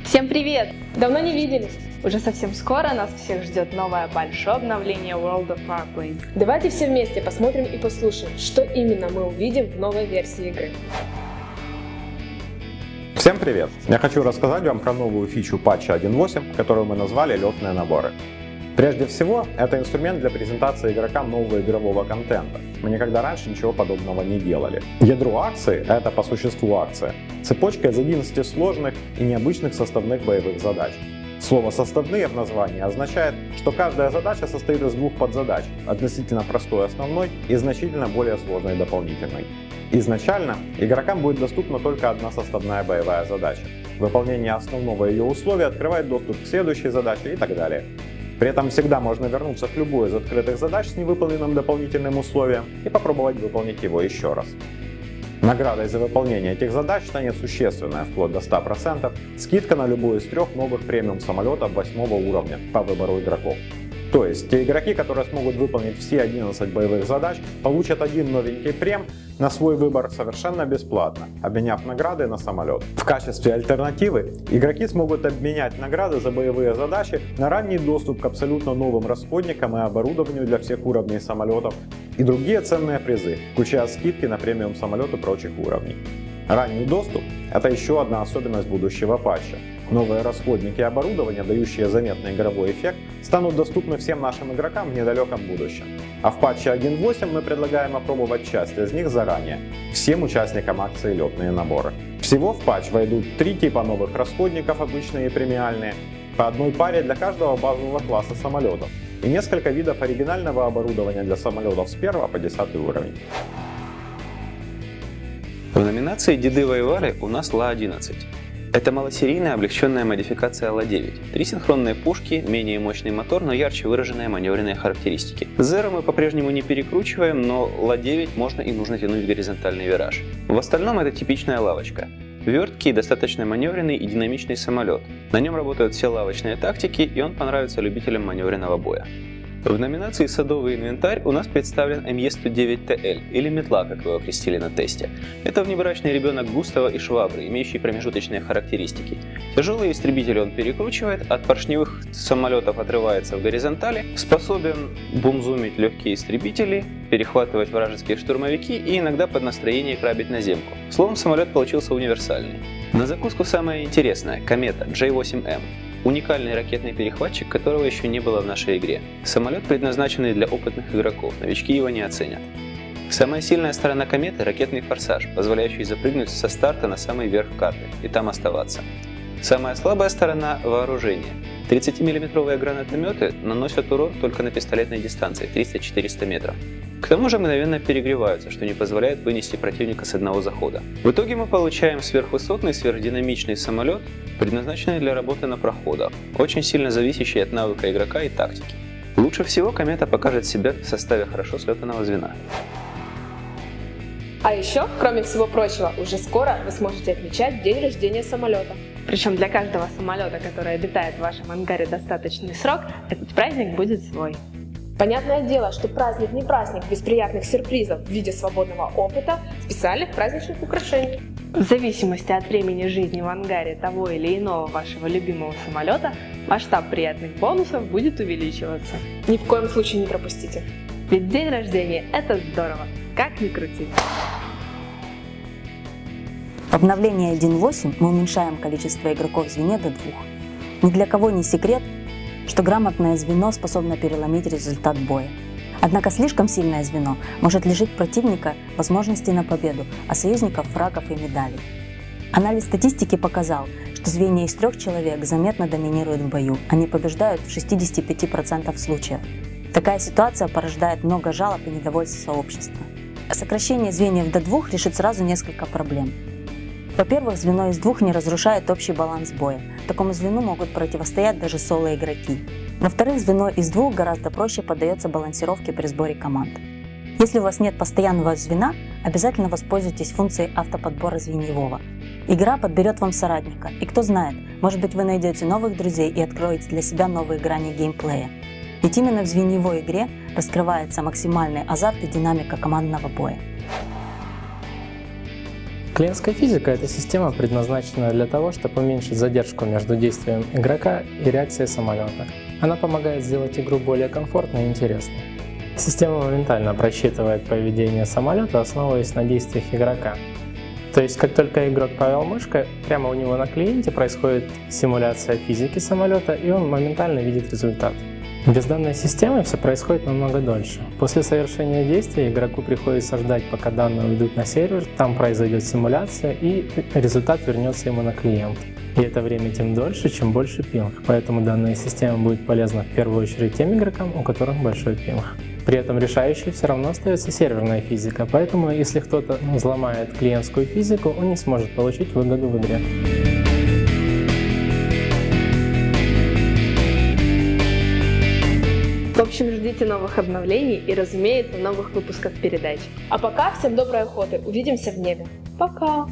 Всем привет! Давно не виделись! Уже совсем скоро нас всех ждет новое большое обновление World of Warplanes. Давайте все вместе посмотрим и послушаем, что именно мы увидим в новой версии игры. Всем привет! Я хочу рассказать вам про новую фичу патча 1.8, которую мы назвали «Летные наборы». Прежде всего, это инструмент для презентации игрокам нового игрового контента. Мы никогда раньше ничего подобного не делали. Ядро акции — это по существу акция. Цепочка из 11 сложных и необычных составных боевых задач. Слово «составные» в названии означает, что каждая задача состоит из двух подзадач, относительно простой основной и значительно более сложной дополнительной. Изначально игрокам будет доступна только одна составная боевая задача. Выполнение основного ее условия открывает доступ к следующей задаче и так далее. При этом всегда можно вернуться к любой из открытых задач с невыполненным дополнительным условием и попробовать выполнить его еще раз. Наградой за выполнение этих задач станет существенная, вплоть до 100%, скидка на любой из 3 новых премиум самолетов 8 уровня по выбору игроков. То есть те игроки, которые смогут выполнить все 11 боевых задач, получат один новенький прем на свой выбор совершенно бесплатно, обменяв награды на самолет. В качестве альтернативы игроки смогут обменять награды за боевые задачи на ранний доступ к абсолютно новым расходникам и оборудованию для всех уровней самолетов и другие ценные призы, включая скидки на премиум самолеты прочих уровней. Ранний доступ – это еще одна особенность будущего патча. Новые расходники и оборудование, дающие заметный игровой эффект, станут доступны всем нашим игрокам в недалеком будущем. А в патче 1.8 мы предлагаем опробовать часть из них заранее, всем участникам акции «Летные наборы». Всего в патч войдут 3 типа новых расходников, обычные и премиальные, по одной паре для каждого базового класса самолетов и несколько видов оригинального оборудования для самолетов с 1 по 10 уровень. В номинации «Деды воевали» у нас Ла-11. Это малосерийная облегченная модификация Ла-9. 3 синхронные пушки, менее мощный мотор, но ярче выраженные маневренные характеристики. Зеро мы по-прежнему не перекручиваем, но Ла-9 можно и нужно тянуть в горизонтальный вираж. В остальном это типичная лавочка. Верткий, достаточно маневренный и динамичный самолет. На нем работают все лавочные тактики, и он понравится любителям маневренного боя. В номинации «Садовый инвентарь» у нас представлен МЕ-109ТЛ, или метла, как его окрестили на тесте. Это внебрачный ребенок Густава и Швабры, имеющий промежуточные характеристики. Тяжелые истребители он перекручивает, от поршневых самолетов отрывается в горизонтали, способен бумзумить легкие истребители, перехватывать вражеские штурмовики и иногда под настроение крабить наземку. Словом, самолет получился универсальный. На закуску самое интересное – комета J-8M. Уникальный ракетный перехватчик, которого еще не было в нашей игре. Самолет, предназначенный для опытных игроков, новички его не оценят. Самая сильная сторона кометы – ракетный форсаж, позволяющий запрыгнуть со старта на самый верх карты и там оставаться. Самая слабая сторона – вооружение. 30-мм гранатометы наносят урон только на пистолетной дистанции 300-400 метров. К тому же мгновенно перегреваются, что не позволяет вынести противника с одного захода. В итоге мы получаем сверхвысотный, сверхдинамичный самолет, предназначенный для работы на проходах, очень сильно зависящий от навыка игрока и тактики. Лучше всего комета покажет себя в составе хорошо слетанного звена. А еще, кроме всего прочего, уже скоро вы сможете отмечать день рождения самолета. Причем для каждого самолета, который обитает в вашем ангаре достаточный срок, этот праздник будет свой. Понятное дело, что праздник не праздник без приятных сюрпризов в виде свободного опыта, специальных праздничных украшений. В зависимости от времени жизни в ангаре того или иного вашего любимого самолета, масштаб приятных бонусов будет увеличиваться. Ни в коем случае не пропустите. Ведь день рождения – это здорово, как ни крути. В обновлении 1.8 мы уменьшаем количество игроков в звене до 2. Ни для кого не секрет, что грамотное звено способно переломить результат боя. Однако слишком сильное звено может лишить противника возможностей на победу, а союзников фрагов и медалей. Анализ статистики показал, что звенья из 3 человек заметно доминируют в бою, они побеждают в 65% случаев. Такая ситуация порождает много жалоб и недовольства сообщества. Сокращение звеньев до 2 решит сразу несколько проблем. Во-первых, звено из 2 не разрушает общий баланс боя. Такому звену могут противостоять даже соло-игроки. Во-вторых, звено из 2 гораздо проще поддается балансировке при сборе команд. Если у вас нет постоянного звена, обязательно воспользуйтесь функцией автоподбора звеньевого. Игра подберет вам соратника, и кто знает, может быть вы найдете новых друзей и откроете для себя новые грани геймплея. Ведь именно в звеньевой игре раскрывается максимальный азарт и динамика командного боя. Клиентская физика – это система, предназначенная для того, чтобы уменьшить задержку между действием игрока и реакцией самолета. Она помогает сделать игру более комфортной и интересной. Система моментально просчитывает поведение самолета, основываясь на действиях игрока. То есть, как только игрок повел мышкой, прямо у него на клиенте происходит симуляция физики самолета, и он моментально видит результат. Без данной системы все происходит намного дольше. После совершения действия игроку приходится ждать, пока данные уйдут на сервер, там произойдет симуляция и результат вернется ему на клиент. И это время тем дольше, чем больше пинг, поэтому данная система будет полезна в первую очередь тем игрокам, у которых большой пинг. При этом решающей все равно остается серверная физика, поэтому если кто-то взломает клиентскую физику, он не сможет получить выгоду в игре. В общем, ждите новых обновлений и, разумеется, новых выпусков передач. А пока всем доброй охоты, увидимся в небе. Пока!